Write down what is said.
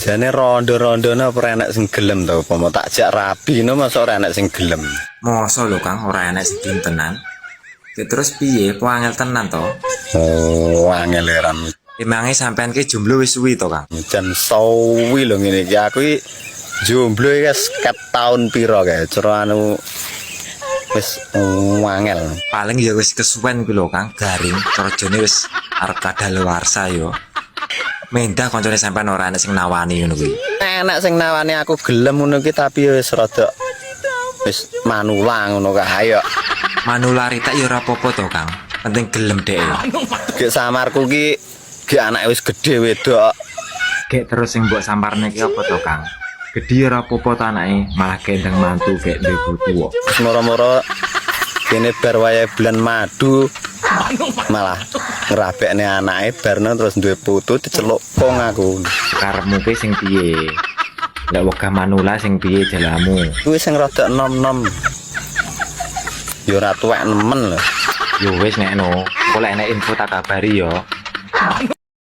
Jane rondo-rondone ora enek sing gelem to, apa tak jak rabi no masa ora enek sing gelem. Mosok lho Kang, ora enek sing gelem tenan. Ya terus piye? Po angel tenan to? Oh, angel eran. Emange sampean ki jomblo wis suwi to Kang? Jan sawi lho ngene iki. Aku iki jomblo iki wis ket taun pira kae. Cara anu wis angel. Paling ya wis kesuwen kuwi lho Kang, garing kerjane wis arep kadaluwarsa yo. Mendah koncone sampean ora enek sing nawani ngono kuwi. Enak sing nawani aku gelem ngono ki tapi wis rada wis manula ngono kae yo. Manularita ya ora apa-apa to Kang. Penting gelem dhek. Gek samarku ki gek anake wis gedhe wedok. Gek terus sing mbok samparne ki apa to Kang? Gedhi ora apa-apa to anake, malah gendeng mantu gek ndek tuwa. Wis moro-moro kene bar wayahe bulan madu malah ngrabekne anake barno terus duwe putu diceluk pong aku. Karepmu ki sing piye? Lek wegah manula sing piye jalamu? Kuwi sing rada enom-enom. Ya ora tuwek nemen lho. Yo wis nek no, kok lek enek info tak kabari yo.